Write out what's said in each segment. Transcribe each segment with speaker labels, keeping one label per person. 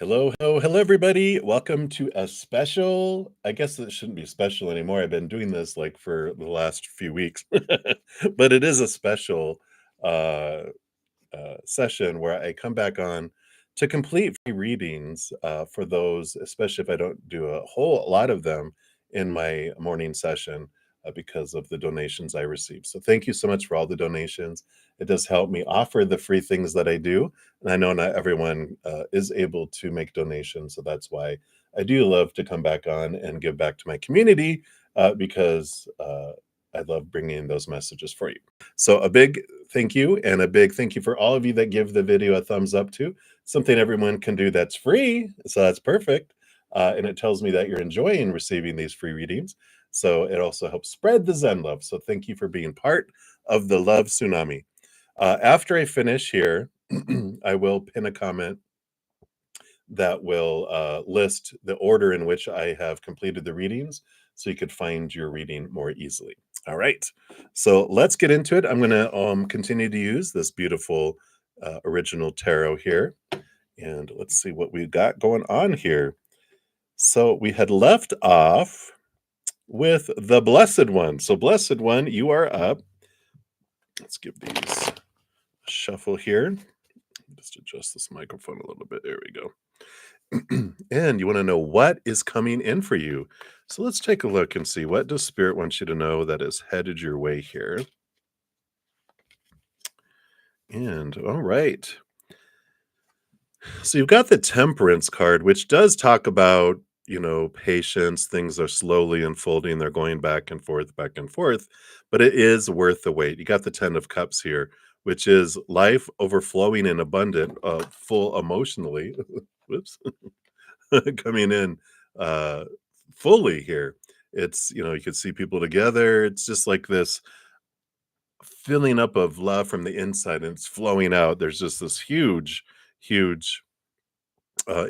Speaker 1: Hello, everybody. Welcome to a special. I guess it shouldn't be special anymore. I've been doing this like for the last few weeks, but it is a special uh, session where I come back on to complete free readings for those, especially if I don't do a whole lot of them in my morning session because of the donations I receive. So thank you so much for all the donations. It does help me offer the free things that I do. And I know not everyone is able to make donations. So that's why I do love to come back on and give back to my community because I love bringing those messages for you. So a big thank you, and a big thank you for all of you that give the video a thumbs up too. Something everyone can do that's free, so that's perfect. And it tells me that you're enjoying receiving these free readings. So it also helps spread the Zen love. So thank you for being part of the love tsunami. After I finish here, I will pin a comment that will list the order in which I have completed the readings so you could find your reading more easily. All right, so let's get into it. I'm going to continue to use this beautiful original tarot here. And let's see what we got going on here. So we had left off with the Blessed One. So Blessed One, you are up. Let's give these a shuffle here. Just adjust this microphone a little bit. There we go. And you want to know what is coming in for you. So let's take a look and see, what does Spirit want you to know that is headed your way here? And all right. So you've got the Temperance card, which does talk about, patience. Things are slowly unfolding. They're going back and forth, but it is worth the wait. You got the Ten of Cups here, which is life overflowing and abundant, full emotionally. Whoops. Coming in fully here. It's, you can see people together. It's just like this filling up of love from the inside, and it's flowing out. There's just this huge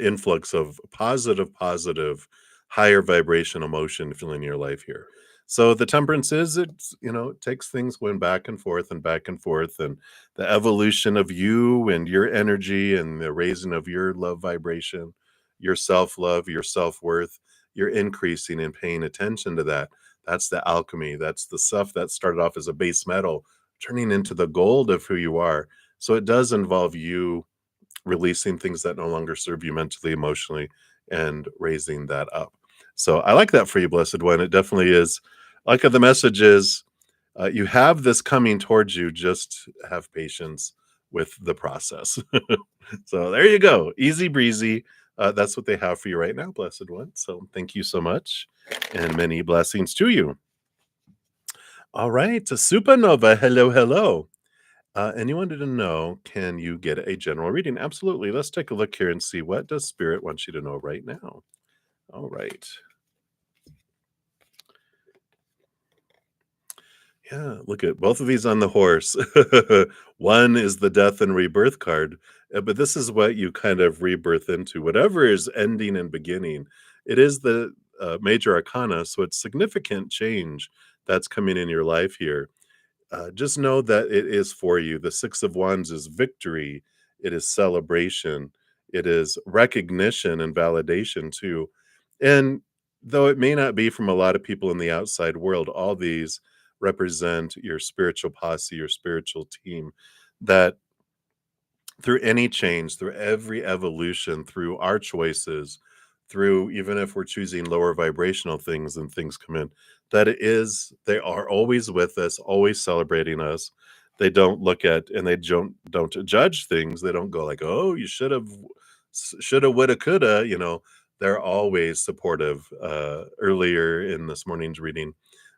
Speaker 1: influx of positive, higher vibration emotion filling your life here. So the Temperance is, it takes things going back and forth, and the evolution of you and your energy and the raising of your love vibration, your self-love, your self-worth. You're increasing and paying attention to that. That's the alchemy. That's the stuff that started off as a base metal, turning into the gold of who you are. So it does involve you releasing things that no longer serve you mentally, emotionally, and raising that up. So I like that for you, Blessed One. It definitely is. Like the message is, you have this coming towards you. Just have patience with the process. So there you go. Easy breezy. That's what they have for you right now, Blessed One. So thank you so much, and many blessings to you. All right, Supernova. Hello. And you wanted to know, can you get a general reading? Absolutely. Let's take a look here and see, what does Spirit want you to know right now? All right. Yeah, look at both of these on the horse. One is the death and rebirth card, but this is what you kind of rebirth into. Whatever is ending and beginning, it is the major arcana, so it's significant change that's coming in your life here. Just know that it is for you. The Six of Wands is victory. It is celebration. It is recognition and validation too. And though it may not be from a lot of people in the outside world, all these represent your spiritual posse, your spiritual team, that through any change, through every evolution, through our choices, through even if we're choosing lower vibrational things and things come in, they are always with us, always celebrating us. They don't look at, and they don't judge things. They don't go like, oh, you shoulda, woulda, coulda. They're always supportive. Earlier in this morning's reading,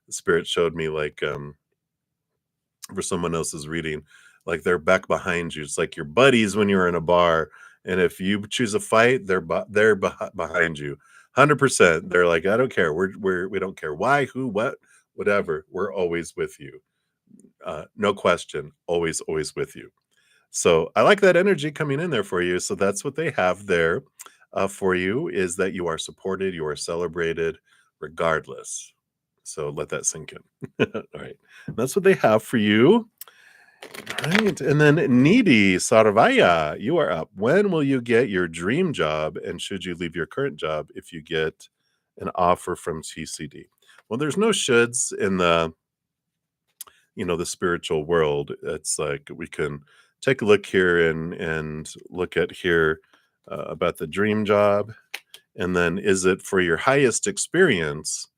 Speaker 1: the Spirit showed me, like, for someone else's reading, like they're back behind you. It's like your buddies when you're in a bar, and if you choose a fight, they're behind you, 100%. They're like, I don't care. We don't care why, who, what, whatever. We're always with you. No question. Always with you. So I like that energy coming in there for you. So that's what they have there for you, is that you are supported, you are celebrated, regardless. So let that sink in. All right. That's what they have for you. Right. And then Needy Sarvaya, you are up. When will you get your dream job? And should you leave your current job if you get an offer from TCD? Well, there's no shoulds in the spiritual world. It's like we can take a look here and look at here about the dream job. And then is it for your highest experience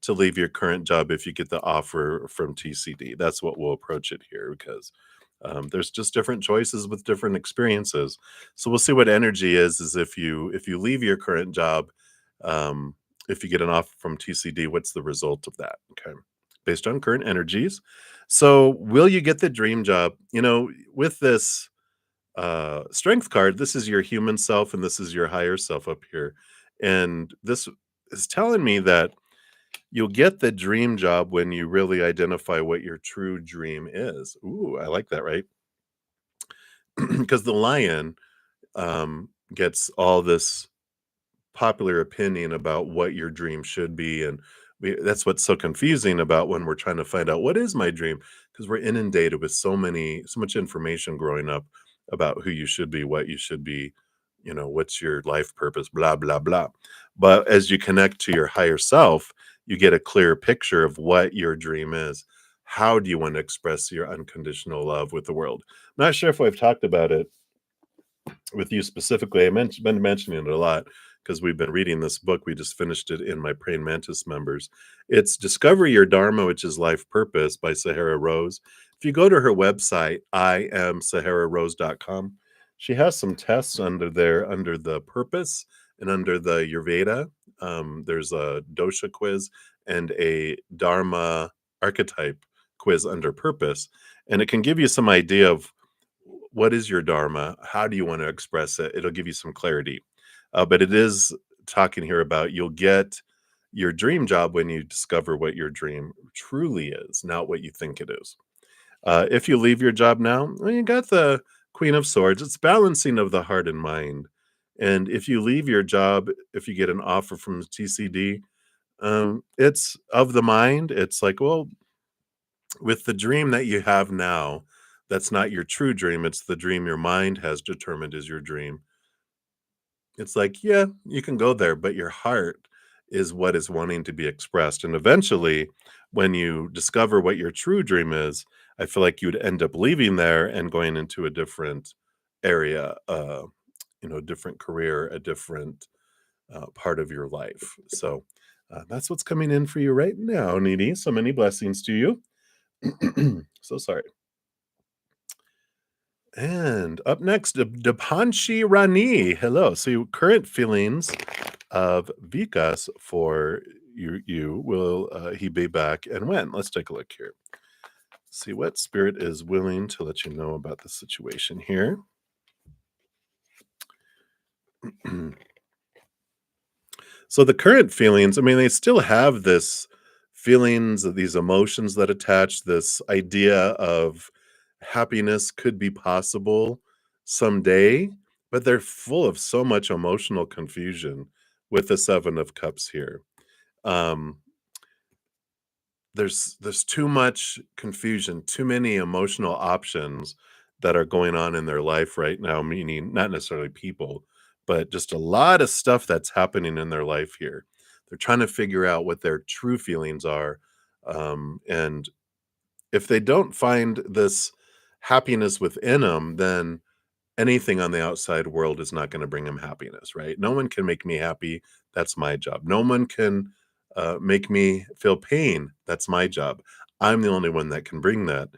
Speaker 1: to leave your current job if you get the offer from TCD? That's what we'll approach it here because there's just different choices with different experiences. So we'll see what energy is if you leave your current job, um, if you get an offer from TCD, what's the result of that? Okay, based on current energies. So will you get the dream job? With this strength card, this is your human self and this is your higher self up here, and this is telling me that you'll get the dream job when you really identify what your true dream is. Ooh, I like that, right? Because the lion gets all this popular opinion about what your dream should be, and that's what's so confusing about when we're trying to find out what is my dream, because we're inundated with so much information growing up about who you should be, what you should be, what's your life purpose, blah blah blah. But as you connect to your higher self, you get a clear picture of what your dream is. How do you want to express your unconditional love with the world? Not sure if I've talked about it with you specifically. Been mentioning it a lot because we've been reading this book. We just finished it in my Praying Mantis members. It's Discover Your Dharma, which is Life Purpose by Sahara Rose. If you go to her website, iamsahararose.com, she has some tests under there under the purpose and under the Ayurveda. There's a dosha quiz and a Dharma archetype quiz under purpose. And it can give you some idea of what is your dharma? How do you want to express it? It'll give you some clarity. But it is talking here about you'll get your dream job when you discover what your dream truly is, not what you think it is. If you leave your job now, well, you got the Queen of Swords. It's balancing of the heart and mind. And if you leave your job, if you get an offer from TCD, it's of the mind. It's like, well, with the dream that you have now, that's not your true dream, it's the dream your mind has determined is your dream. It's like, yeah, you can go there, but your heart is what is wanting to be expressed. And eventually, when you discover what your true dream is, I feel like you'd end up leaving there and going into a different area, different career, a different part of your life. So that's what's coming in for you right now, Needy. So many blessings to you. So sorry. And up next, Dipanshi Rani. Hello. So, your current feelings of Vikas for you will he be back and when? Let's take a look here. See what spirit is willing to let you know about the situation here. So the current feelings, I mean, they still have this feelings of these emotions that attach this idea of happiness could be possible someday, but they're full of so much emotional confusion with the 7 of cups here. Um, there's too much confusion, too many emotional options that are going on in their life right now, meaning not necessarily people, but just a lot of stuff that's happening in their life here. They're trying to figure out what their true feelings are. And if they don't find this happiness within them, then anything on the outside world is not going to bring him happiness, right? No one can make me happy. That's my job. No one can make me feel pain. That's my job. I'm the only one that can bring that.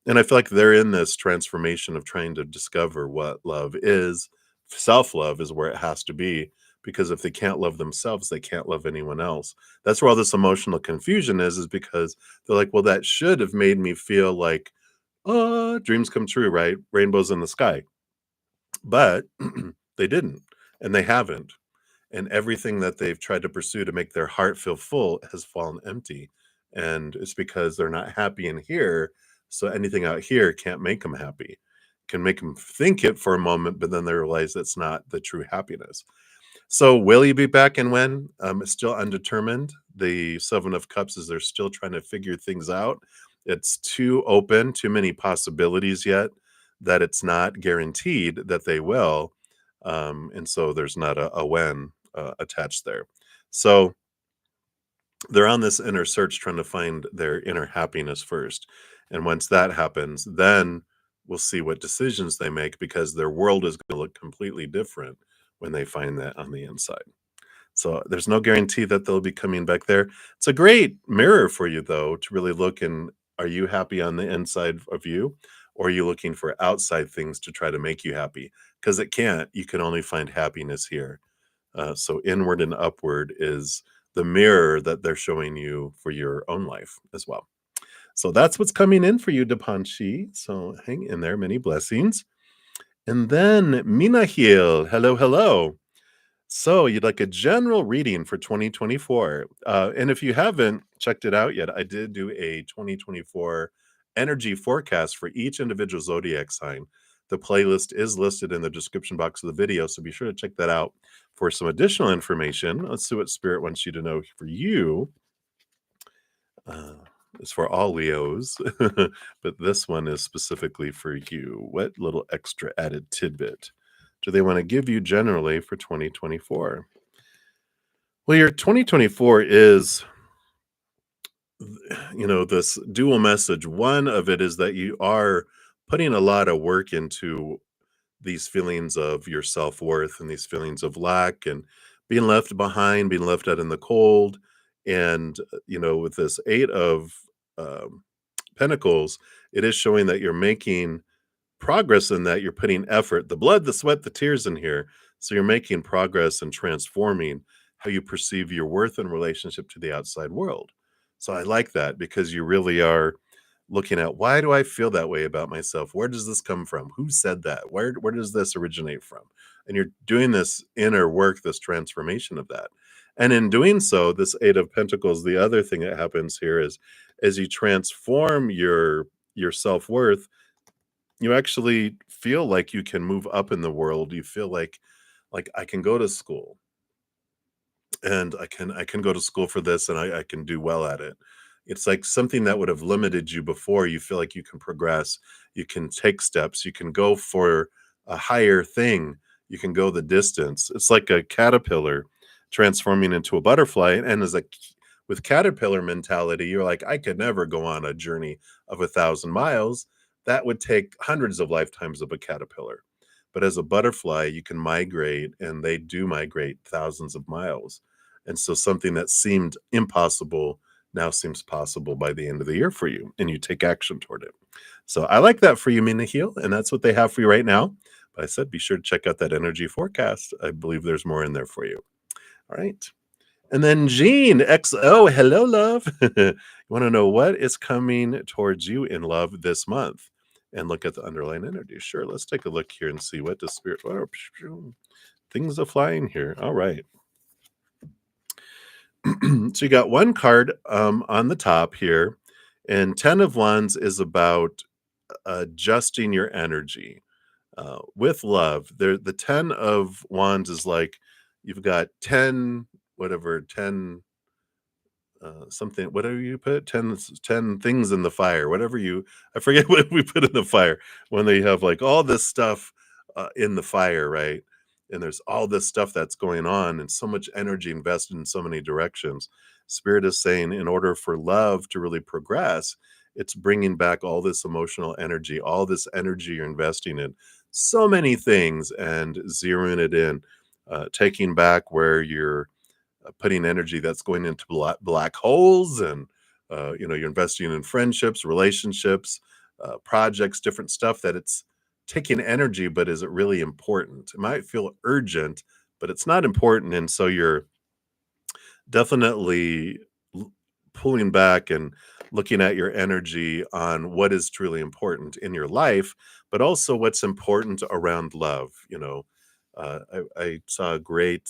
Speaker 1: And I feel like they're in this transformation of trying to discover what love is. Self love is where it has to be, because if they can't love themselves, they can't love anyone else. That's where all this emotional confusion is because they're like, well, that should have made me feel like, oh, dreams come true, right? Rainbows in the sky, but they didn't, and they haven't. And everything that they've tried to pursue to make their heart feel full has fallen empty. And it's because they're not happy in here. So anything out here can't make them happy. Can make them think it for a moment, but then they realize that's not the true happiness. So will you be back and when? It's still undetermined. The 7 of Cups is they're still trying to figure things out. It's too open, too many possibilities yet that it's not guaranteed that they will. And so there's not a when attached there. So they're on this inner search trying to find their inner happiness first. And once that happens, then we'll see what decisions they make because their world is going to look completely different when they find that on the inside. So there's no guarantee that they'll be coming back there. It's a great mirror for you though to really look and are you happy on the inside of you or are you looking for outside things to try to make you happy? Because it can't. You can only find happiness here. So inward and upward is the mirror that they're showing you for your own life as well. So that's what's coming in for you, Depanshi. So hang in there. Many blessings. And then Minahil. Hello, hello. So you'd like a general reading for 2024. And if you haven't checked it out yet, I did do a 2024 energy forecast for each individual zodiac sign. The playlist is listed in the description box of the video, so be sure to check that out for some additional information. Let's see what Spirit wants you to know for you. It's for all Leos, but this one is specifically for you. What little extra added tidbit do they want to give you generally for 2024? Well, your 2024 is, this dual message. One of it is that you are putting a lot of work into these feelings of your self-worth and these feelings of lack and being left behind, being left out in the cold. And, with this eight of um, pentacles, it is showing that you're making progress in that. You're putting effort, the blood, the sweat, the tears in here. So you're making progress and transforming how you perceive your worth in relationship to the outside world. So I like that because you really are looking at why do I feel that way about myself? Where does this come from? Who said that? Where does this originate from? And you're doing this inner work, this transformation of that. And in doing so, this eight of pentacles, the other thing that happens here is as you transform your self-worth, you actually feel like you can move up in the world. You feel like I can go to school and I can go to school for this and I can do well at it. It's like something that would have limited you before. You feel like you can progress, you can take steps, you can go for a higher thing, you can go the distance. It's like a caterpillar transforming into a butterfly. And with caterpillar mentality, you're like, I could never go on a journey of 1,000 miles. That would take hundreds of lifetimes of a caterpillar. But as a butterfly, you can migrate, and they do migrate thousands of miles. And so something that seemed impossible now seems possible by the end of the year for you, and you take action toward it. So I like that for you, Minahil, and that's what they have for you right now. But I said, be sure to check out that energy forecast. I believe there's more in there for you. All right. And then Jean XO, hello, love. You want to know what is coming towards you in love this month? And look at the underlying energy. Sure, let's take a look here and see what the spirit. Oh, things are flying here. All right. So you got one card on the top here, and 10 of Wands is about adjusting your energy with love. The 10 of Wands is like you've got 10, whatever, 10 something, whatever you put, 10 things in the fire, whatever I forget what we put in the fire when they have like all this stuff in the fire, right? And there's all this stuff that's going on and so much energy invested in so many directions. Spirit is saying in order for love to really progress, it's bringing back all this emotional energy, all this energy you're investing in so many things and zeroing it in, taking back where you're putting energy that's going into black holes and you're investing in friendships, relationships, projects, different stuff that it's taking energy, but is it really important? It might feel urgent, but it's not important. And so you're definitely pulling back and looking at your energy on what is truly important in your life, but also what's important around love. I saw a great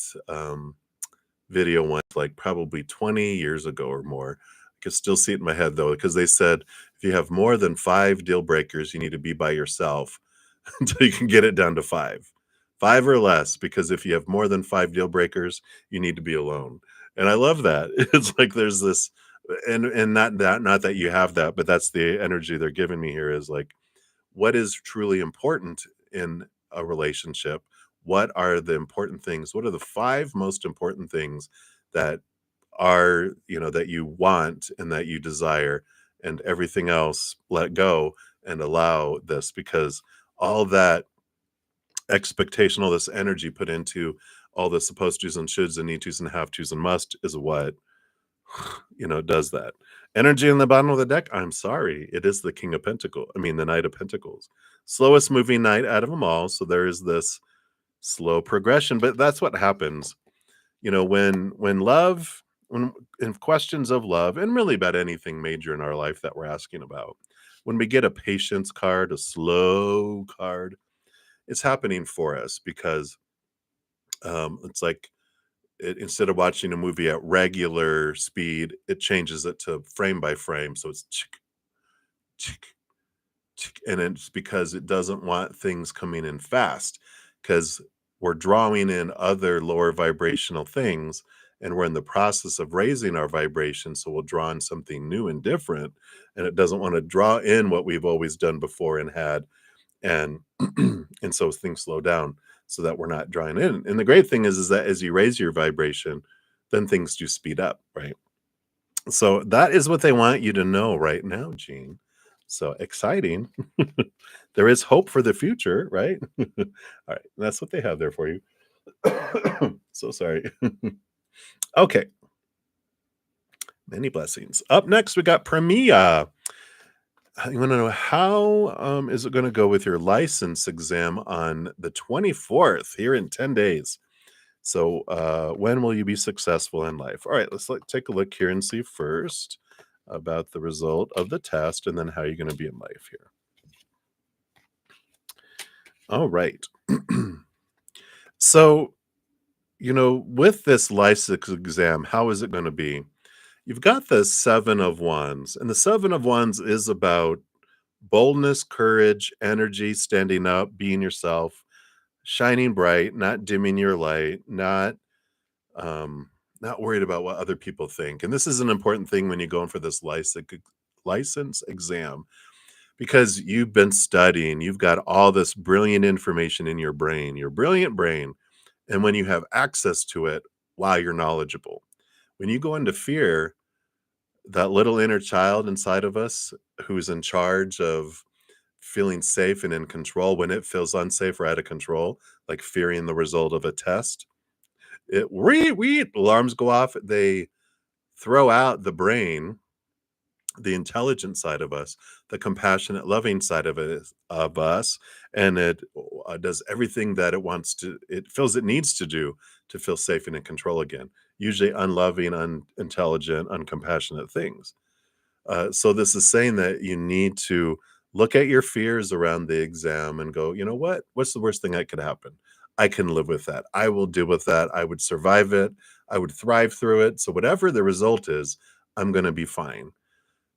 Speaker 1: video once, like probably 20 years ago or more. I can still see it in my head though, because they said if you have more than 5 deal breakers, you need to be by yourself until you can get it down to 5 or less. Because if you have more than 5 deal breakers, you need to be alone. And I love that. It's like there's this And not that you have that, but that's the energy they're giving me here is like, what is truly important in a relationship? What are the important things? What are the 5 most important things that are, that you want and that you desire, and everything else let go and allow this, because all that expectation, all this energy put into all the supposed tos and shoulds and need tos and have tos and must is what does that. Energy in the bottom of the deck, I'm sorry, it is the King of the Knight of Pentacles. Slowest moving knight out of them all, so there is this slow progression, but that's what happens. When love, when in questions of love, and really about anything major in our life that we're asking about, when we get a patience card, a slow card, it's happening for us because it's like instead of watching a movie at regular speed, it changes it to frame by frame. So it's chick, chick, chick, and it's because it doesn't want things coming in fast because we're drawing in other lower vibrational things and we're in the process of raising our vibration. So we'll draw in something new and different, and it doesn't want to draw in what we've always done before and had, and and so things slow down so that we're not drawing in. And the great thing is that as you raise your vibration, then things do speed up, right? So that is what they want you to know right now, Gene. So exciting. There is hope for the future, right? All right, that's what they have there for you. So sorry. Okay, many blessings. Up next, we got Premia. You want to know how is it going to go with your license exam on the 24th, here in 10 days? So when will you be successful in life? All right, let's take a look here and see first about the result of the test and then how you're going to be in life here. All right. So, with this license exam, how is it going to be? You've got the 7 of Wands, and the 7 of Wands is about boldness, courage, energy, standing up, being yourself, shining bright, not dimming your light, not worried about what other people think. And this is an important thing when you're going for this license exam, because you've been studying, you've got all this brilliant information in your brain, your brilliant brain. And when you have access to it, wow, you're knowledgeable. When you go into fear, that little inner child inside of us who's in charge of feeling safe and in control, when it feels unsafe or out of control, like fearing the result of a test, alarms go off. They throw out the brain, the intelligent side of us, the compassionate, loving side of us, and it does everything that it feels it needs to do to feel safe and in control again. Usually unloving, unintelligent, uncompassionate things. So this is saying that you need to look at your fears around the exam and go, you know what? What's the worst thing that could happen? I can live with that. I will deal with that. I would survive it. I would thrive through it. So whatever the result is, I'm going to be fine.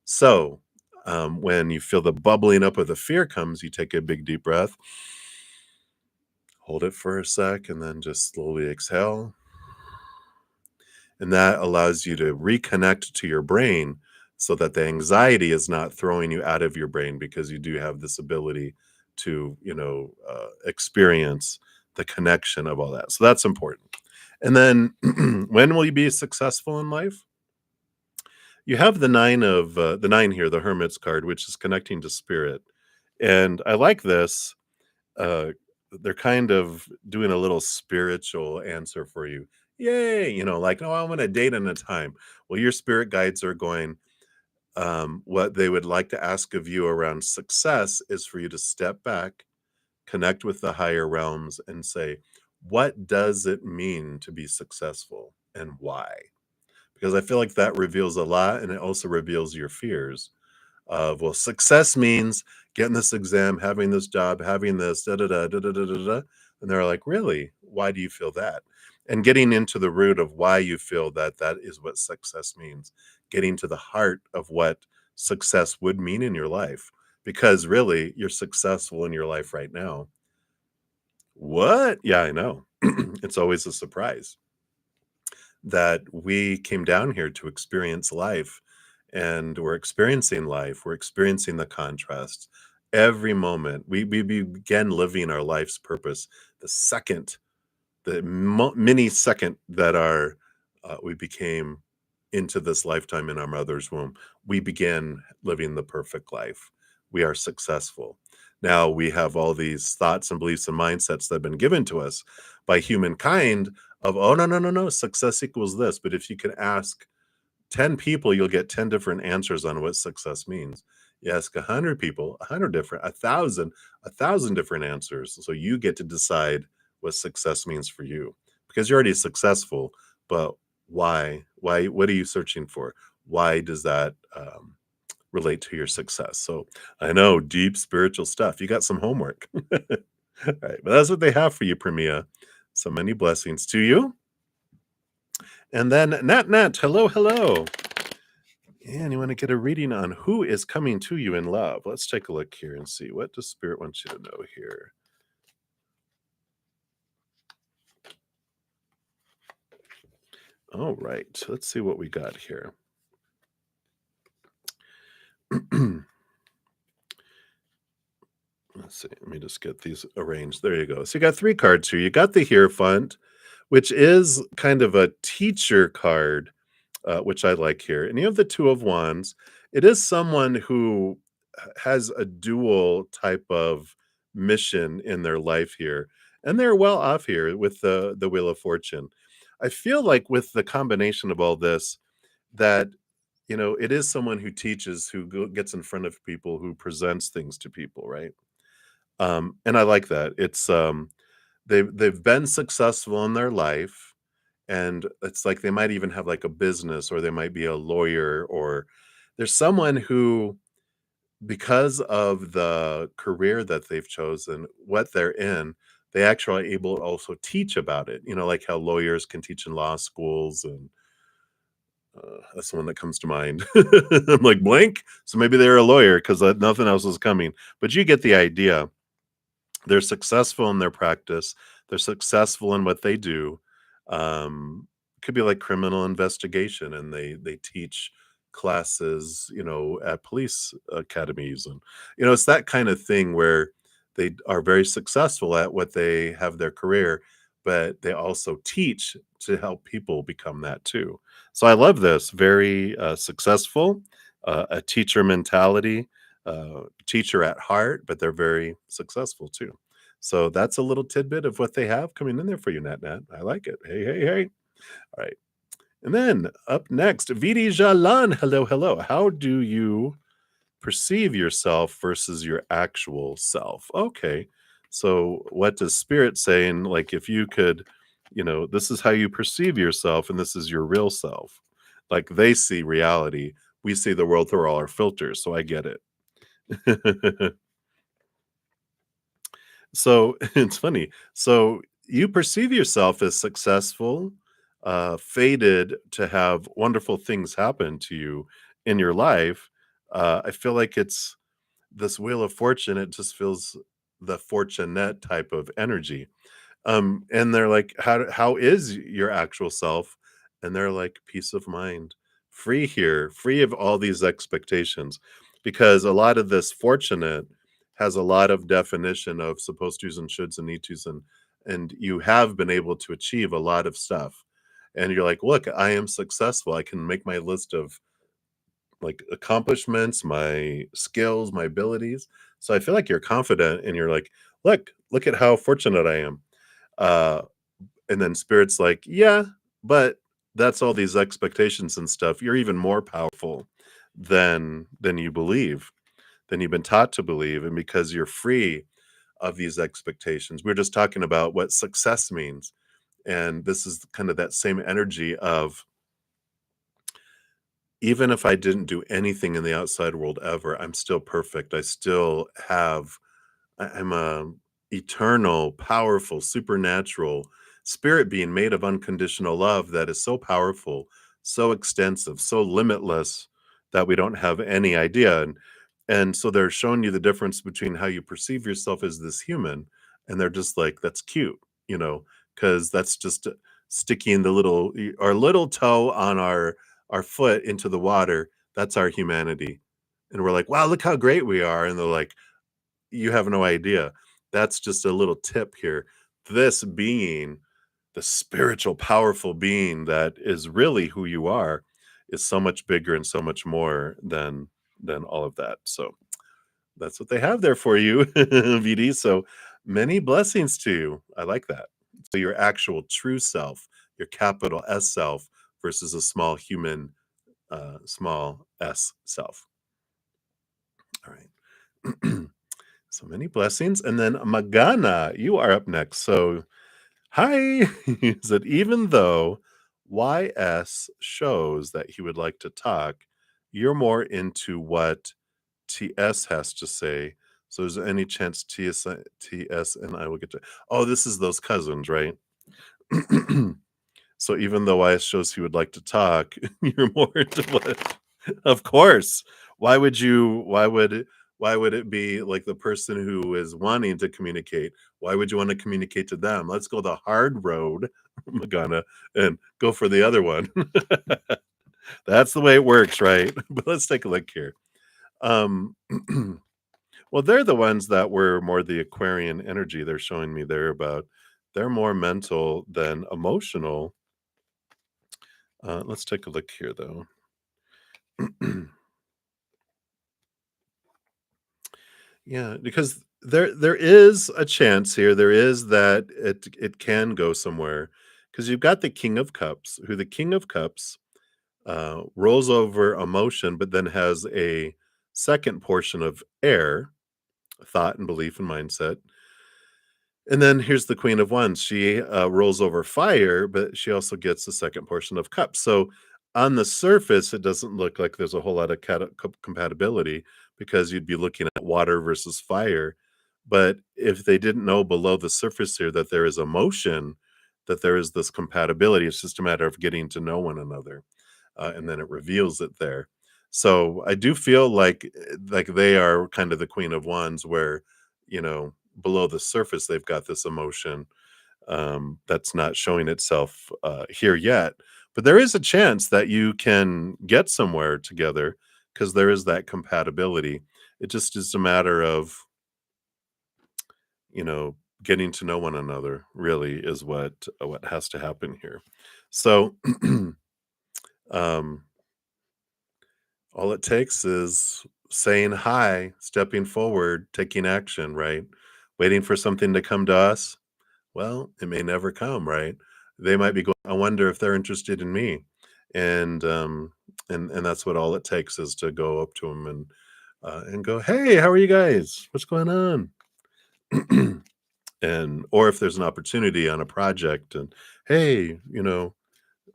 Speaker 1: So when you feel the bubbling up of the fear comes, you take a big deep breath, hold it for a sec, and then just slowly exhale. And that allows you to reconnect to your brain so that the anxiety is not throwing you out of your brain, because you do have this ability to, experience the connection of all that. So that's important. And then when will you be successful in life? You have the 9 here, the Hermit's card, which is connecting to spirit. And I like this. Uh, they're kind of doing a little spiritual answer for you. Yay, like, oh, I'm on a date and a time. Well, your spirit guides are going, what they would like to ask of you around success is for you to step back, connect with the higher realms, and say, what does it mean to be successful and why? Because I feel like that reveals a lot, and it also reveals your fears of, well, success means getting this exam, having this job, having this da da da da da da da da. And they're like, really? Why do you feel that? And getting into the root of why you feel that that is what success means, getting to the heart of what success would mean in your life. Because really, you're successful in your life right now. What? Yeah, I know. It's always a surprise that we came down here to experience life and we're experiencing life, we're experiencing the contrasts. Every moment, we begin living our life's purpose the second, mini second that we became into this lifetime in our mother's womb. We began living the perfect life. We are successful. Now we have all these thoughts and beliefs and mindsets that have been given to us by humankind of, oh, no, no, no, no, success equals this. But if you can ask 10 people, you'll get 10 different answers on what success means. You ask 100 people, 100 different, 1,000 different answers. So you get to decide what success means for you because you're already successful. But why? Why? What are you searching for? Why does that relate to your success? So I know deep spiritual stuff. You got some homework. All right, but that's what they have for you, Premia. So many blessings to you. And then Nat, hello, hello. And you want to get a reading on who is coming to you in love. Let's take a look here and see what does Spirit want you to know here. All right, let's see what we got here. Let's see. Let me just get these arranged. There you go. So you got 3 cards here. You got the Hierophant, which is kind of a teacher card, which I like here. And you have the 2 of Wands. It is someone who has a dual type of mission in their life here, and they're well off here with the Wheel of Fortune. I feel like with the combination of all this, that it is someone who teaches, who gets in front of people, who presents things to people, right? And I like that. It's they've been successful in their life, and it's like they might even have like a business, or they might be a lawyer, or there's someone who, because of the career that they've chosen, what they're in, they actually are able to also teach about it. Like how lawyers can teach in law schools, and that's the one that comes to mind. I'm like blank, so maybe they're a lawyer because nothing else is coming. But you get the idea. They're successful in their practice. They're successful in what they do. Could be like criminal investigation, and they teach classes, at police academies, and it's that kind of thing where they are very successful at what they have their career, but they also teach to help people become that too. So I love this. Very successful, a teacher mentality, teacher at heart, but they're very successful too. So that's a little tidbit of what they have coming in there for you, Nat. I like it. Hey, hey, hey. All right. And then up next, Vidi Jalan. Hello, hello. How do you perceive yourself versus your actual self? Okay. So what does Spirit saying? Like if you could, this is how you perceive yourself, and this is your real self. Like they see reality. We see the world through all our filters. So I get it. So it's funny. So you perceive yourself as successful, fated to have wonderful things happen to you in your life. I feel like it's this Wheel of Fortune. It just feels the fortunate type of energy. And they're like, how is your actual self? And they're like, peace of mind, free here, free of all these expectations. Because a lot of this fortunate has a lot of definition of supposed tos and shoulds and need tos, and you have been able to achieve a lot of stuff. And you're like, look, I am successful. I can make my list of like accomplishments, my skills, my abilities. So I feel like you're confident, and you're like, look at how fortunate I am. Uh, and then Spirit's like, yeah, but that's all these expectations and stuff. You're even more powerful than you believe, than you've been taught to believe. And because you're free of these expectations, we're just talking about what success means. And this is kind of that same energy of, even if I didn't do anything in the outside world ever, I'm still perfect. I still have I'm a eternal, powerful, supernatural spirit being made of unconditional love that is so powerful, so extensive, so limitless that we don't have any idea. And so they're showing you the difference between how you perceive yourself as this human, and they're just like, that's cute, because that's just sticking our little toe on our foot into the water. That's our humanity. And we're like, wow, look how great we are. And they're like, you have no idea. That's just a little tip here. This being, the spiritual, powerful being that is really who you are, is so much bigger and so much more than all of that. So that's what they have there for you, VD. So many blessings to you. I like that. So your actual true self, your capital S self versus a small human, small s self. All right. So many blessings. And then Magana, you are up next. So, hi. He said, even though YS shows that he would like to talk, you're more into what TS has to say. So, is there any chance TS and I will get to? Oh, this is those cousins, right? So, even though YS shows he would like to talk, you're more into what? Of course. Why would it be like the person who is wanting to communicate? Why would you want to communicate to them? Let's go the hard road, Magana, and go for the other one. That's the way it works, right? But let's take a look here. Um, well, they're the ones that were more the Aquarian energy. They're showing me there about they're more mental than emotional. Let's take a look here, though. Yeah, because there is a chance here. There is that it can go somewhere because you've got the King of Cups, who the King of Cups rolls over emotion, but then has a second portion of air, thought and belief and mindset. And then here's the Queen of Wands. She rolls over fire, but she also gets the second portion of cups. So on the surface, it doesn't look like there's a whole lot of compatibility because you'd be looking at water versus fire. But if they didn't know below the surface here that there is emotion, that there is this compatibility, it's just a matter of getting to know one another, and then it reveals it there. So I do feel like they are kind of the Queen of Wands, where below the surface they've got this emotion that's not showing itself here yet, but there is a chance that you can get somewhere together because there is that compatibility. It just is a matter of you know getting to know one another really is what has to happen here. So um all it takes is saying hi, stepping forward, taking action, right? Waiting for something to come to us. Well, it may never come, right? They might be going, I wonder if they're interested in me. And and that's what all it takes is to go up to them and go, "Hey, how are you guys? What's going on?" And or if there's an opportunity on a project and, "Hey,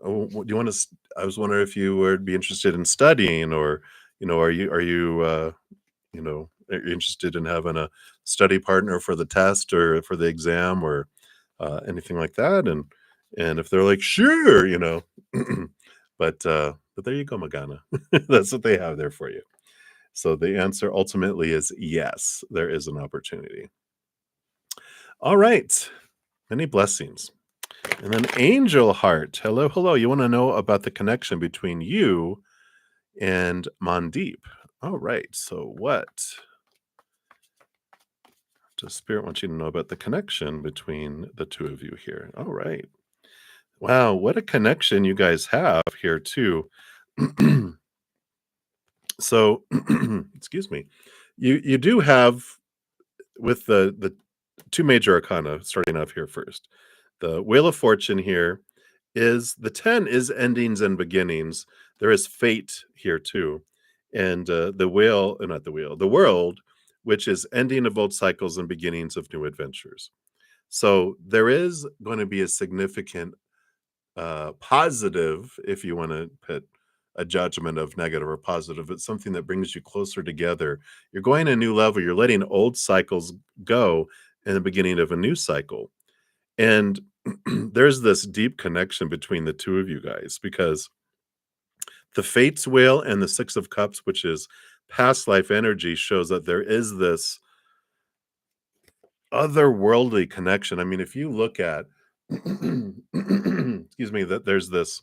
Speaker 1: oh, do you want to I was wondering if you would be interested in studying or, are you interested in having a study partner for the test or for the exam or anything like that?" And if they're like, "Sure," but there you go, Magana. That's what they have there for you. So the answer ultimately is yes, there is an opportunity. All right. Many blessings. And then Angel Heart. Hello, hello. You want to know about the connection between you and Mandeep. All right. So what does Spirit want you to know about the connection between the two of you here? All right. Wow, what a connection you guys have here too. So, excuse me. You do have with the two major arcana starting off here first. The Wheel of Fortune here is the 10 is endings and beginnings. There is fate here too. And the wheel, not the wheel, the world, which is ending of old cycles and beginnings of new adventures. So there is going to be a significant positive, if you want to put a judgment of negative or positive, it's something that brings you closer together. You're going a new level. You're letting old cycles go in the beginning of a new cycle. And there's this deep connection between the two of you guys because the Fates wheel and the Six of Cups, which is past life energy, shows that there is this otherworldly connection. I mean, if you look at, excuse me, that there's this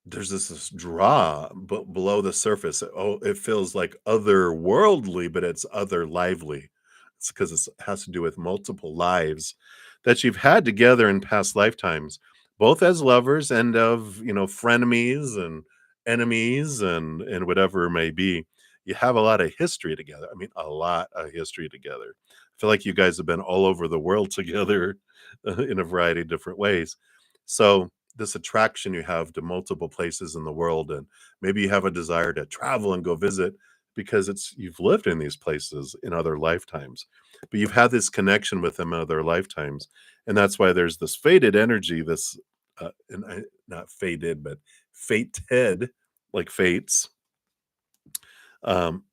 Speaker 1: there's this draw below the surface. Oh, it feels like otherworldly, but it's other lively. It's because it has to do with multiple lives that you've had together in past lifetimes, both as lovers and of, frenemies and enemies and whatever it may be. You have a lot of history together. I mean, a lot of history together. I feel like you guys have been all over the world together in a variety of different ways. So, this attraction you have to multiple places in the world, and maybe you have a desire to travel and go visit because it's you've lived in these places in other lifetimes, but you've had this connection with them in other lifetimes, and that's why there's this faded energy, this not faded but fated, like fates, um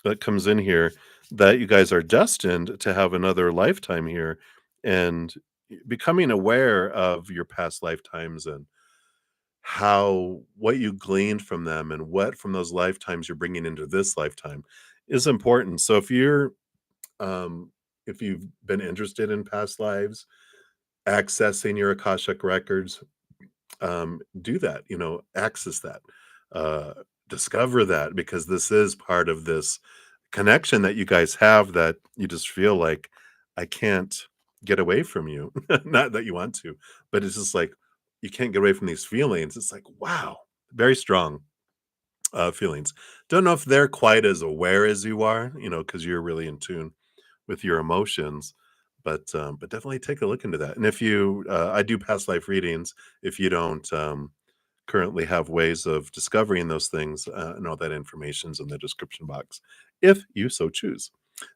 Speaker 1: that comes in here, that you guys are destined to have another lifetime here, and becoming aware of your past lifetimes and how what you gleaned from them and what from those lifetimes you're bringing into this lifetime is important. So um if you've been interested in past lives, accessing your akashic records, do that, access that, uh discover that, because this is part of this connection that you guys have, that you just feel like, I can't get away from you. Not that you want to, but it's just like you can't get away from these feelings. It's like, wow, very strong feelings. Don't know if they're quite as aware as you are, because you're really in tune with your emotions. But definitely take a look into that. And if you, I do past life readings. If you don't currently have ways of discovering those things, and all that information's in the description box, if you so choose.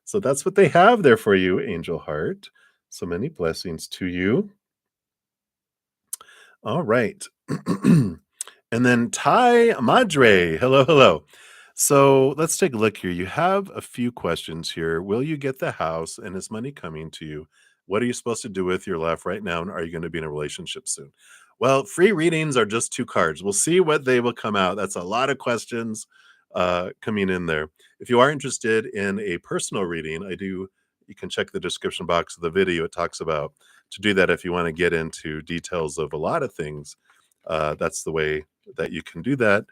Speaker 1: So that's what they have there for you, Angel Heart. So many blessings to you. All right. And then Ty Madre. Hello, hello. So let's take a look here. You have a few questions here. Will you get the house, and is money coming to you? What are you supposed to do with your life right now? And are you going to be in a relationship soon? Well, free readings are just two cards. We'll see what they will come out. That's a lot of questions coming in there. If you are interested in a personal reading, you can check the description box of the video. It talks about to do that if you want to get into details of a lot of things. That's the way that you can do that.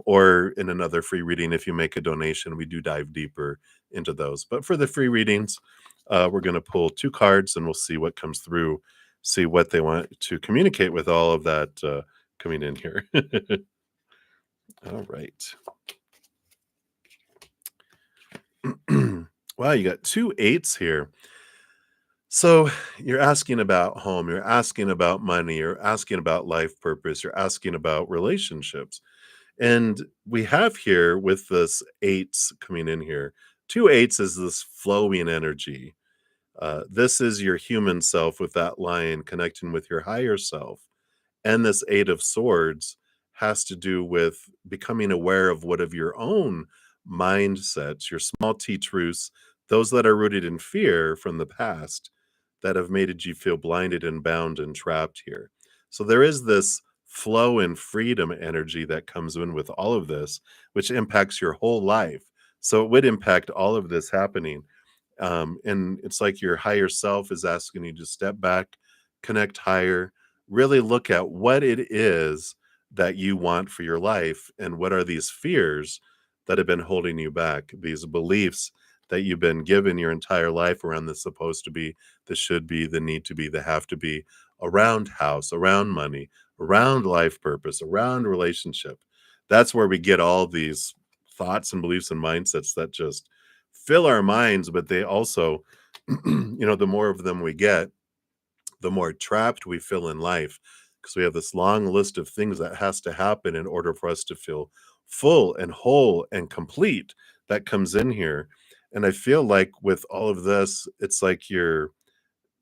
Speaker 1: Or in another free reading, if you make a donation, we do dive deeper into those. But for the free readings, we're going to pull two cards and we'll see what comes through, see what they want to communicate with all of that coming in here. All right. Wow, you got two eights here. So you're asking about home, you're asking about money, you're asking about life purpose, you're asking about relationships. And we have here with this eights coming in here, two eights is this flowing energy. This is your human self with that lion connecting with your higher self. And this Eight of Swords has to do with becoming aware of what of your own mindsets, your small t truths, those that are rooted in fear from the past that have made you feel blinded and bound and trapped here. So there is this flow and freedom energy that comes in with all of this, which impacts your whole life. So it would impact all of this happening. And it's like your higher self is asking you to step back, connect higher, really look at what it is that you want for your life, and what are these fears that have been holding you back, these beliefs that you've been given your entire life around the supposed to be, the should be, the need to be, the have to be, around house, around money, around life purpose, around relationship. That's where we get all these thoughts and beliefs and mindsets that just fill our minds, but they also, the more of them we get, the more trapped we feel in life, because we have this long list of things that has to happen in order for us to feel full and whole and complete, that comes in here. And I feel like with all of this, it's like you're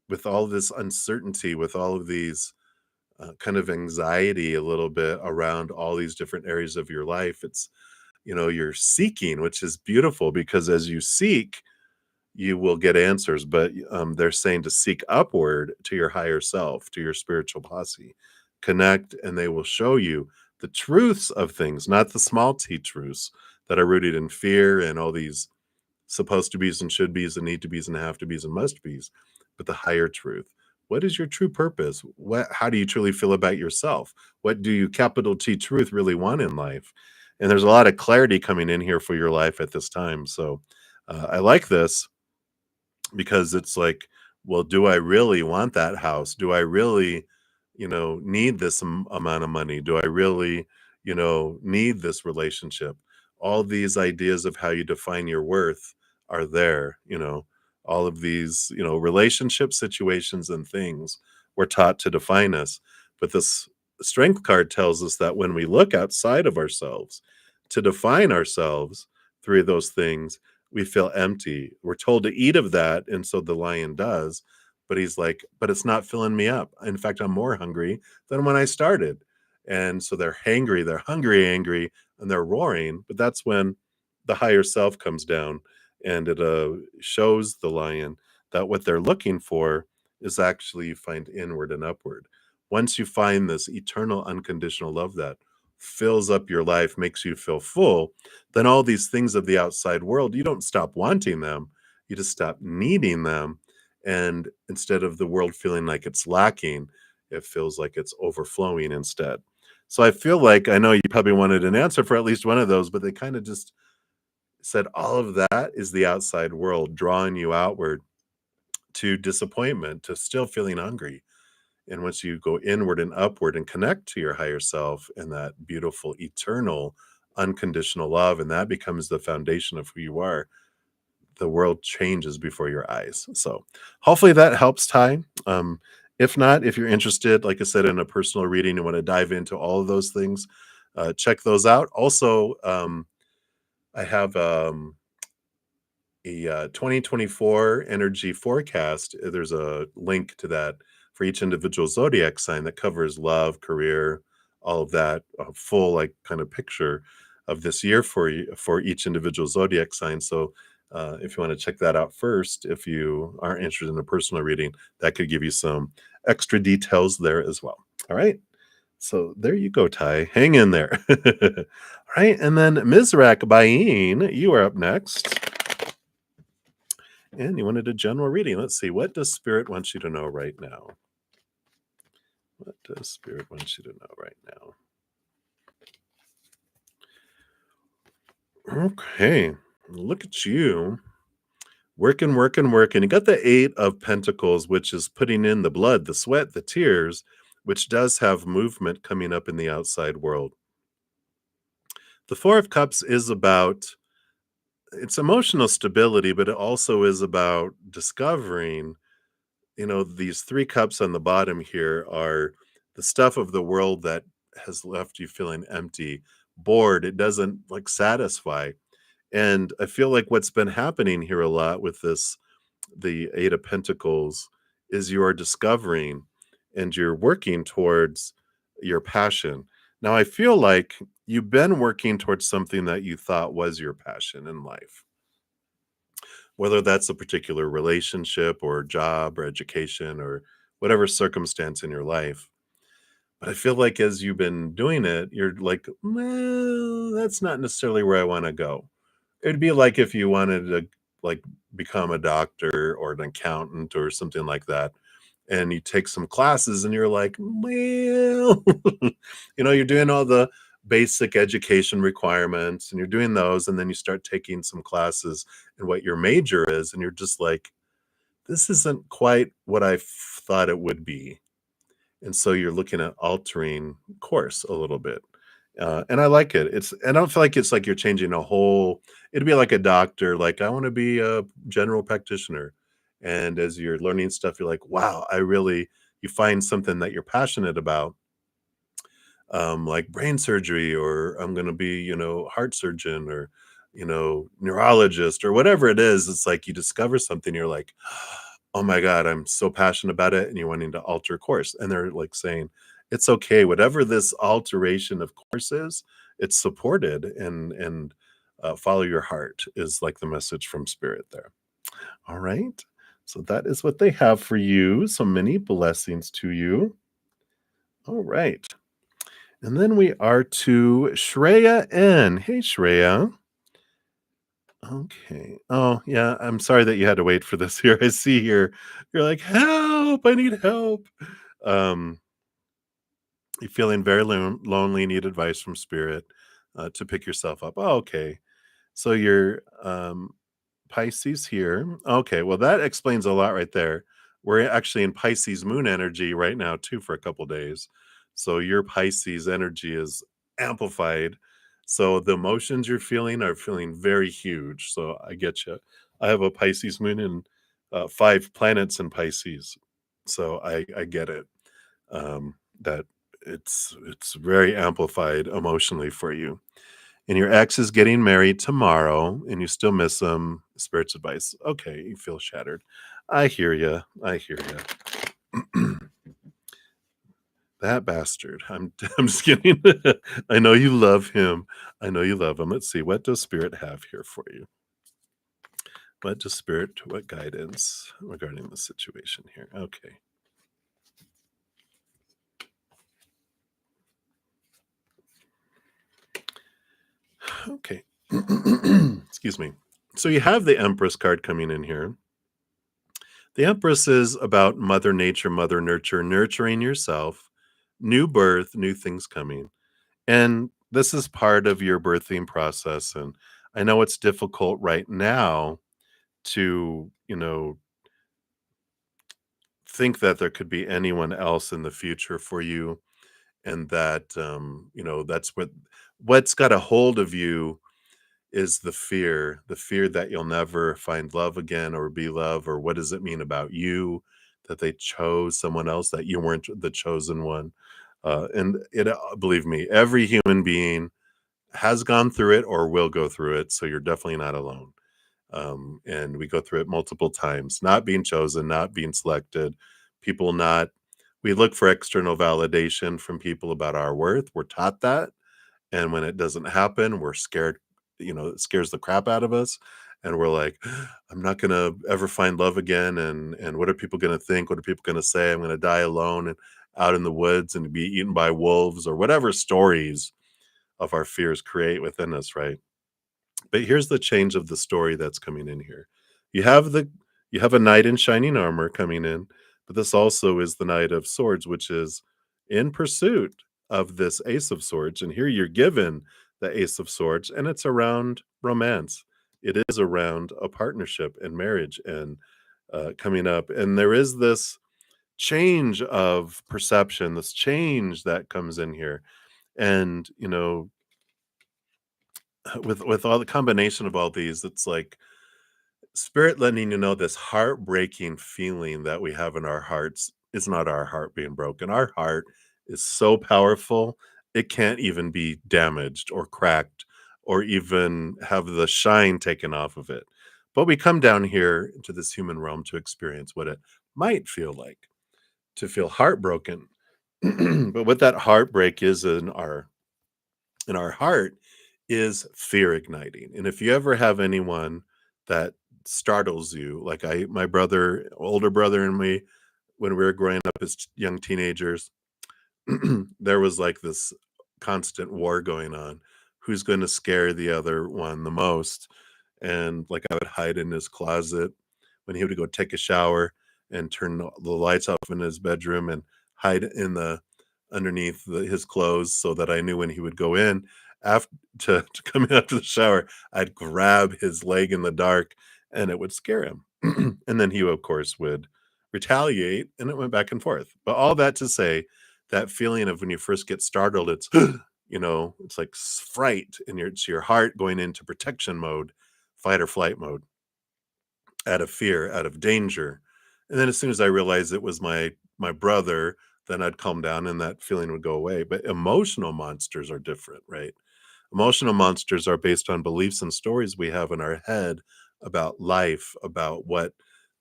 Speaker 1: with all this uncertainty, with all of these kind of anxiety a little bit around all these different areas of your life. It's, you're seeking, which is beautiful, because as you seek, you will get answers. But they're saying to seek upward to your higher self, to your spiritual posse, connect, and they will show you the truths of things, not the small t truths that are rooted in fear and all these supposed to be's and should be's and need to be's and have to be's and must be's, but the higher truth. What is your true purpose? How do you truly feel about yourself? What do you, capital T, truth, really want in life? And there's a lot of clarity coming in here for your life at this time. So I like this because it's like, well, do I really want that house? Do I really, need this amount of money? Do I really, need this relationship? All these ideas of how you define your worth are there, all of these, relationship situations and things we're taught to define us. But this strength card tells us that when we look outside of ourselves to define ourselves through those things, we feel empty. We're told to eat of that, and so the lion does, but he's like, "But it's not filling me up. In fact, I'm more hungry than when I started." And so they're hangry, they're hungry, angry, and they're roaring, but that's when the higher self comes down and it shows the lion that what they're looking for is actually you find inward and upward. Once you find this eternal unconditional love that fills up your life, makes you feel full, then all these things of the outside world, you don't stop wanting them, you just stop needing them. And instead of the world feeling like it's lacking, it feels like it's overflowing instead. So I feel like I know you probably wanted an answer for at least one of those, but they kind of just said all of that is the outside world drawing you outward to disappointment, to still feeling hungry. And once you go inward and upward and connect to your higher self and that beautiful, eternal, unconditional love, and that becomes the foundation of who you are, the world changes before your eyes. So hopefully that helps, Ty. If not, if you're interested, like I said, in a personal reading and want to dive into all of those things, check those out. Also, I have a 2024 energy forecast. There's a link to that for each individual zodiac sign that covers love, career, all of that, a full like kind of picture of this year for you for each individual zodiac sign. So if you want to check that out first, if you are interested in a personal reading, that could give you some extra details there as well. All right. So there you go, Ty. Hang in there. All right. And then Mizrak Bain, you are up next. And you wanted a general reading. Let's see. What does Spirit want you to know right now? What does Spirit want you to know right now? Okay. Look at you. Working, working, working. You got the Eight of Pentacles, which is putting in the blood, the sweat, the tears, which does have movement coming up in the outside world. The Four of Cups is about it's emotional stability, but it also is about discovering, these three cups on the bottom here are the stuff of the world that has left you feeling empty, bored. It doesn't like satisfy. And I feel like what's been happening here a lot with this, the Eight of Pentacles, is you are discovering and you're working towards your passion. Now, I feel like you've been working towards something that you thought was your passion in life, whether that's a particular relationship or job or education or whatever circumstance in your life. But I feel like as you've been doing it, you're like, well, that's not necessarily where I want to go. It'd be like if you wanted to like become a doctor or an accountant or something like that. And you take some classes and you're like, well, you're doing all the basic education requirements and you're doing those. And then you start taking some classes in what your major is. And you're just like, this isn't quite what I thought it would be. And so you're looking at altering course a little bit. And I like it. I don't feel like it's like you're changing a whole, it'd be like a doctor, like I want to be a general practitioner. And as you're learning stuff, you're like, wow, you find something that you're passionate about, like brain surgery, or I'm going to be, heart surgeon or, neurologist or whatever it is. It's like you discover something, you're like, oh my God, I'm so passionate about it. And you're wanting to alter course. And they're like saying, it's okay. Whatever this alteration of course is, it's supported and follow your heart is like the message from Spirit there. All right. So that is what they have for you. So many blessings to you. All right. And then we are to Shreya N. Hey, Shreya. Okay. Oh, yeah, I'm sorry that you had to wait for this here. I see here, you're like, "Help, I need help." Um, you're feeling very lonely, need advice from spirit, to pick yourself up. Oh, okay. So you're, Pisces here. Okay, well, that explains a lot right there. We're actually in Pisces moon energy right now too for a couple days. So your Pisces energy is amplified. So the emotions you're feeling are feeling very huge. So I get you. I have a Pisces moon and 5 planets in Pisces. So I get it. That it's very amplified emotionally for you, and your ex is getting married tomorrow and you still miss him. Spirit's advice. Okay, you feel shattered. I hear you. I hear you. That bastard. I'm just kidding. I know you love him. I know you love him. Let's see. What does spirit have here for you? What guidance regarding the situation here? Okay. Okay. Excuse me. So you have the Empress card coming in here. The Empress is about Mother Nature, Mother Nurture, nurturing yourself, new birth, new things coming. And this is part of your birthing process. And I know it's difficult right now to, think that there could be anyone else in the future for you. And that, that's what's got a hold of you is the fear that you'll never find love again or be love, or what does it mean about you that they chose someone else, that you weren't the chosen one. And believe me, every human being has gone through it or will go through it, so you're definitely not alone. And we go through it multiple times, not being chosen, not being selected, people not. We look for external validation from people about our worth. We're taught that, and when it doesn't happen, we're scared, it scares the crap out of us. And we're like, I'm not gonna ever find love again. And what are people gonna think? What are people gonna say? I'm gonna die alone and out in the woods and be eaten by wolves, or whatever stories of our fears create within us, right? But here's the change of the story that's coming in here. You have the you have a knight in shining armor coming in, but this also is the knight of swords, which is in pursuit of this ace of swords. And here you're given the ace of swords, and it's around romance. It is around a partnership and marriage and coming up. And there is this change of perception, this change that comes in here. And with all the combination of all these, it's like spirit letting you know this heartbreaking feeling that we have in our hearts is not our heart being broken. Our heart is so powerful, it can't even be damaged or cracked or even have the shine taken off of it. But we come down here into this human realm to experience what it might feel like to feel heartbroken. But what that heartbreak is in our heart is fear igniting. And if you ever have anyone that startles you, like my brother, older brother, and me, when we were growing up as young teenagers, there was like this constant war going on. Who's going to scare the other one the most? And like I would hide in his closet when he would go take a shower and turn the lights off in his bedroom and hide in the underneath his clothes so that I knew when he would go in after to come in after the shower, I'd grab his leg in the dark and it would scare him. And then he, of course, would retaliate and it went back and forth. But all that to say, that feeling of when you first get startled, it's it's like fright, and it's your heart going into protection mode, fight or flight mode, out of fear, out of danger. And then as soon as I realized it was my brother, then I'd calm down and that feeling would go away. But emotional monsters are different, right? Emotional monsters are based on beliefs and stories we have in our head about life, about what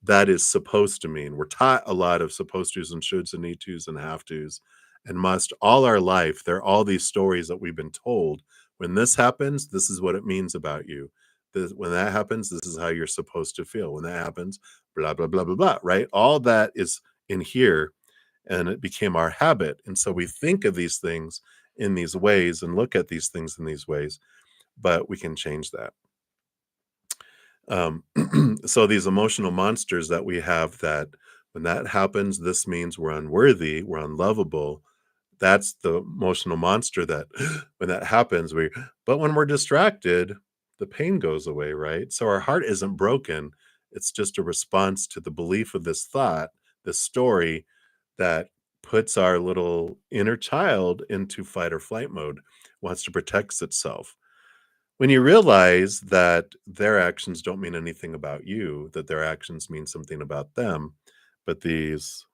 Speaker 1: that is supposed to mean. We're taught a lot of supposed tos and shoulds and need tos and have tos and must all our life. There are all these stories that we've been told. When this happens, this is what it means about you. When that happens, this is how you're supposed to feel. When that happens, blah, blah, blah, blah, blah, right? All that is in here, and it became our habit. And so we think of these things in these ways and look at these things in these ways, but we can change that. Um, so these emotional monsters that we have, that when that happens, this means we're unworthy, we're unlovable. That's the emotional monster that when that happens, but when we're distracted, the pain goes away, right? So our heart isn't broken. It's just a response to the belief of this thought, this story that puts our little inner child into fight or flight mode, wants to protect itself. When you realize that their actions don't mean anything about you, that their actions mean something about them, but these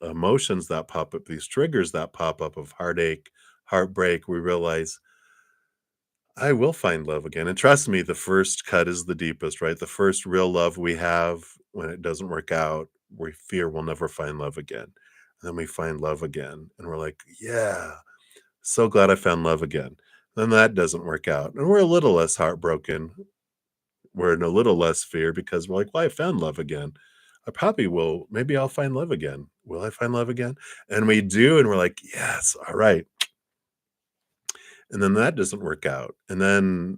Speaker 1: emotions that pop up, these triggers that pop up of heartache, heartbreak, we realize I will find love again. And trust me, the first cut is the deepest, right? The first real love we have, when it doesn't work out, we fear we'll never find love again. And then we find love again. And we're like, yeah, so glad I found love again. Then that doesn't work out. And we're a little less heartbroken. We're in a little less fear because we're like, well, I found love again. I probably will. Maybe I'll find love again. Will I find love again? And we do. And we're like, yes, all right. And then that doesn't work out. And then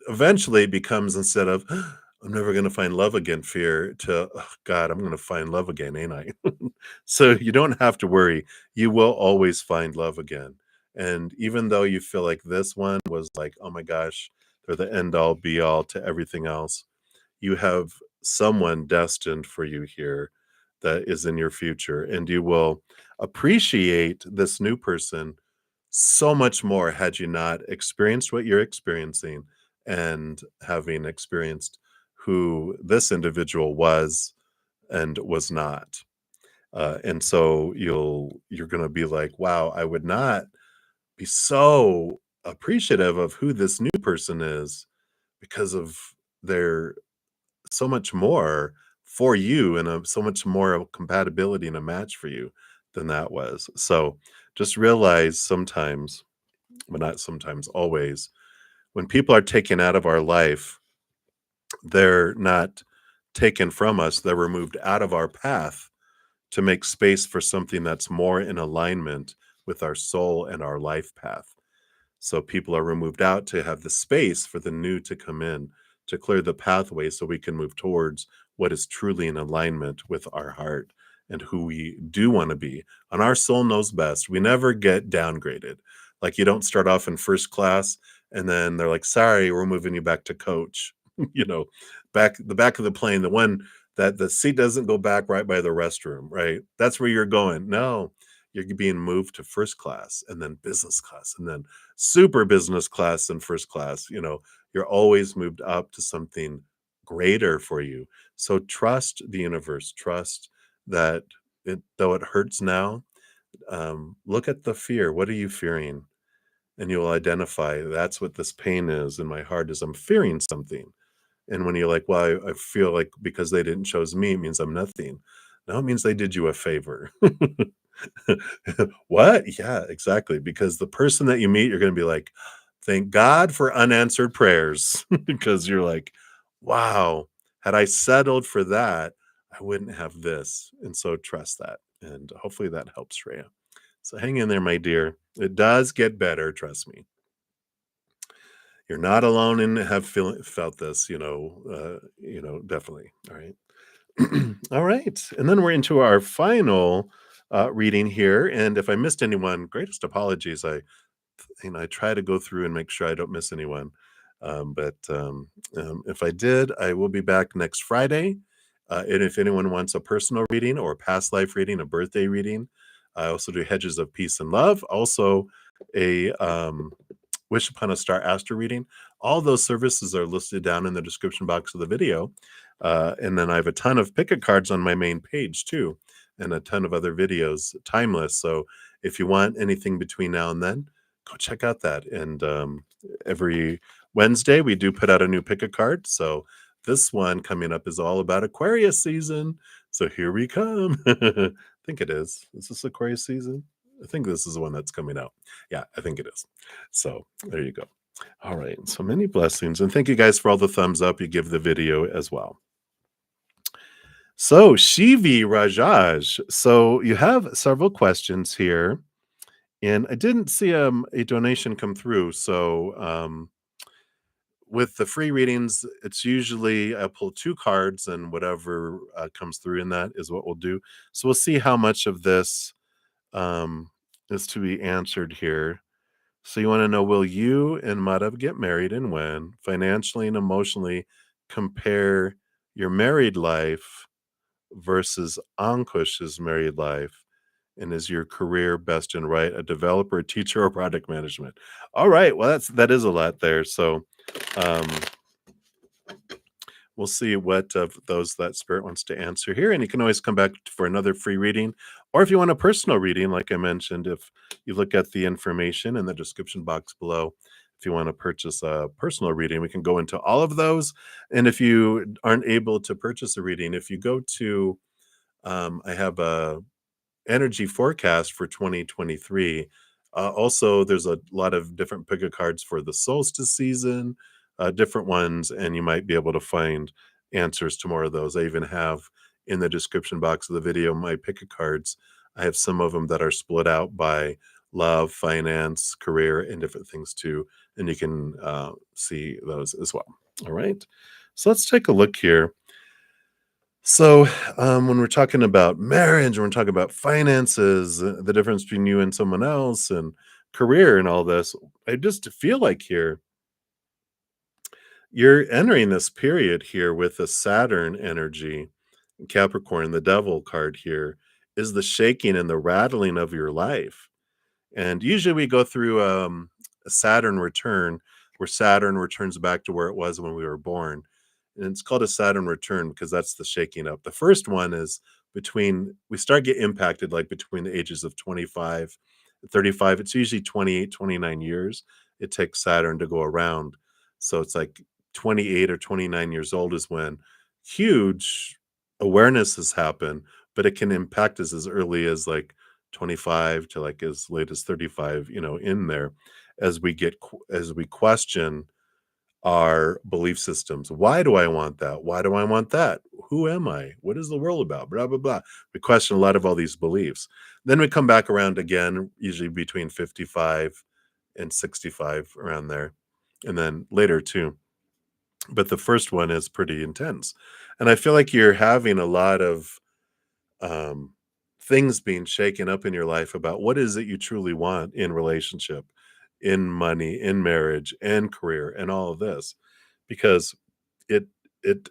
Speaker 1: eventually it becomes, instead of I'm never going to find love again, fear, to oh God, I'm going to find love again, ain't I? So you don't have to worry. You will always find love again. And even though you feel like this one was like, oh my gosh, they're the end all be all to everything else, you have someone destined for you here that is in your future, and you will appreciate this new person so much more had you not experienced what you're experiencing, and having experienced who this individual was and was not. And so you're going to be like, wow, I would not be so appreciative of who this new person is because of their so much more for you, and so much more of compatibility and a match for you than that was. So just realize sometimes, but not sometimes, always, when people are taken out of our life, they're not taken from us, they're removed out of our path to make space for something that's more in alignment with our soul and our life path. So people are removed out to have the space for the new to come in, to clear the pathway so we can move towards what is truly in alignment with our heart and who we do want to be. And our soul knows best. We never get downgraded. Like, you don't start off in first class and then they're like, sorry, we're moving you back to coach. you know, the back of the plane, the one that the seat doesn't go back right by the restroom, right? That's where you're going. No, you're being moved to first class, and then business class, and then super business class, and first class. You're always moved up to something greater for you. So trust the universe, trust that though it hurts now, look at the fear. What are you fearing? And you'll identify, that's what this pain is in my heart, is I'm fearing something. And when you're like, well, I feel like because they didn't choose me, it means I'm nothing. No, it means they did you a favor. What? Yeah, exactly. Because the person that you meet, you're going to be like, thank God for unanswered prayers. Because you're like, wow, had I settled for that, I wouldn't have this. And so trust that. And hopefully that helps, Shreya. So hang in there, my dear. It does get better. Trust me. You're not alone in felt this, definitely. All right. All right. And then we're into our final reading here. And if I missed anyone, greatest apologies. I try to go through and make sure I don't miss anyone. But if I did, I will be back next Friday. And if anyone wants a personal reading or a past life reading, a birthday reading, I also do Hedges of Peace and Love. Also, a Wish Upon a Star Astro reading. All those services are listed down in the description box of the video. And then I have a ton of pick-a cards on my main page too, and a ton of other videos, timeless. So if you want anything between now and then, go check out that. And every Wednesday, we do put out a new pick-a-card. So this one coming up is all about Aquarius season. So here we come. I think it is. Is this Aquarius season? I think this is the one that's coming out. Yeah, I think it is. So there you go. All right. So many blessings. And thank you guys for all the thumbs up you give the video as well. So Shivi Rajaj. So you have several questions here. And I didn't see a donation come through. So with the free readings, it's usually I pull 2 cards and whatever, comes through in that is what we'll do. So we'll see how much of this, um, is to be answered here. So you wanna know, will you and Madhav get married and when? Financially and emotionally, compare your married life versus Ankush's married life. And is your career best and right, a developer, teacher, or product management? All right, well, that is a lot there. So, um, we'll see what of those that spirit wants to answer here, and you can always come back for another free reading, or if you want a personal reading, like I mentioned, if you look at the information in the description box below, if you want to purchase a personal reading, we can go into all of those. And if you aren't able to purchase a reading, if you go to, I have a energy forecast for 2023. Also, there's a lot of different pick a cards for the solstice season, different ones, and you might be able to find answers to more of those. I even have in the description box of the video my pick a cards. I have some of them that are split out by love, finance, career, and different things too. And you can see those as well. All right. So let's take a look here. So, when we're talking about marriage, when we're talking about finances, the difference between you and someone else, and career, and all this, I just feel like here you're entering this period here with a Saturn energy, Capricorn, the devil card here is the shaking and the rattling of your life. And usually we go through a Saturn return where Saturn returns back to where it was when we were born. And it's called a Saturn return because that's the shaking up. The first one is we start get impacted like between the ages of 25 and 35. It's usually 28, 29 years. It takes Saturn to go around. So it's like 28 or 29 years old is when huge awareness has happened, but it can impact us as early as like 25 to like as late as 35, in there as as we question our belief systems. Why do I want that? Why do I want that? Who am I? What is the world about? Blah, blah, blah. We question a lot of all these beliefs. Then we come back around again, usually between 55 and 65, around there. And then later too. But the first one is pretty intense. And I feel like you're having a lot of um, things being shaken up in your life about what is it you truly want in relationship, in money, in marriage, and career, and all of this, because it it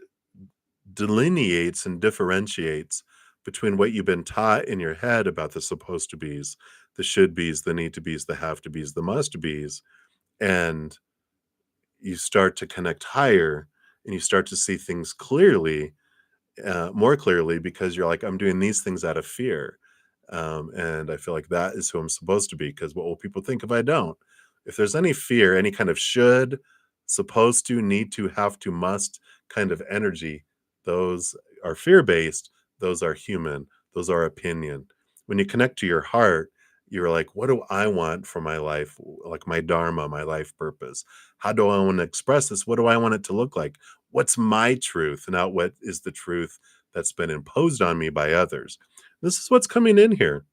Speaker 1: delineates and differentiates between what you've been taught in your head about the supposed to be's, the should be's, the need to be's, the have to be's, the must be's, and you start to connect higher and you start to see things clearly, more clearly, because you're like, I'm doing these things out of fear. And I feel like that is who I'm supposed to be, because what will people think if I don't? If there's any fear, any kind of should, supposed to, need to, have to, must kind of energy, those are fear based, those are human, those are opinion. When you connect to your heart, you're like, what do I want for my life? Like my dharma, my life purpose. How do I want to express this? What do I want it to look like? What's my truth, not what is the truth that's been imposed on me by others. This is what's coming in here.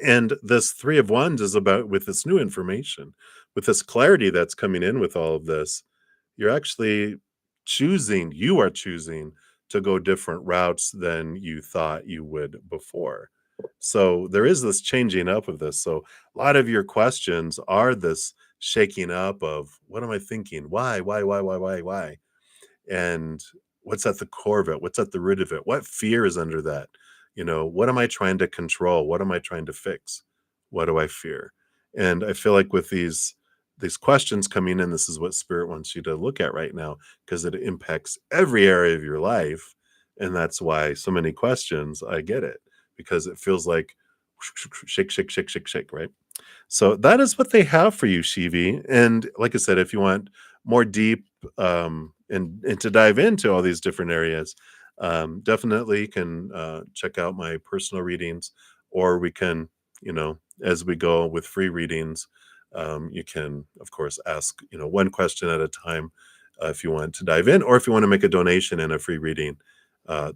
Speaker 1: And this Three of Wands is about, with this new information, with this clarity that's coming in with all of this, you're actually you are choosing to go different routes than you thought you would before. So there is this changing up of this. So a lot of your questions are this shaking up of, what am I thinking? Why? And what's at the core of it? What's at the root of it? What fear is under that? What am I trying to control? What am I trying to fix? What do I fear? And I feel like with these questions coming in, this is what spirit wants you to look at right now, because it impacts every area of your life. And that's why so many questions. I get it, because it feels like shake, shake, shake, shake, shake, right? So that is what they have for you, Shivi. And like I said, if you want more deep, and to dive into all these different areas, definitely you can check out my personal readings, or we can, as we go with free readings, you can, of course, ask, one question at a time, if you want to dive in, or if you want to make a donation in a free reading,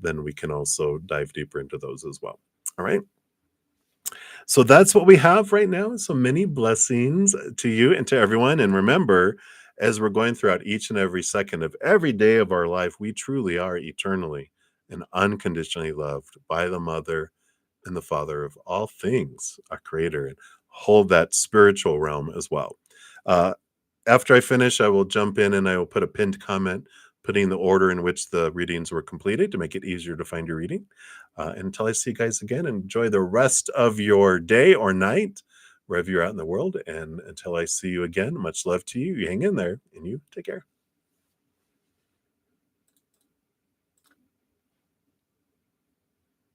Speaker 1: then we can also dive deeper into those as well. All right. So that's what we have right now. So many blessings to you and to everyone. And remember, as we're going throughout each and every second of every day of our life, we truly are eternally and unconditionally loved by the Mother and the Father of all things, our Creator, and hold that spiritual realm as well. Uh, After I finish, I will jump in and I will put a pinned comment, putting the order in which the readings were completed to make it easier to find your reading. And until I see you guys again, enjoy the rest of your day or night, wherever you're at in the world. And until I see you again, much love to you. You hang in there and you take care.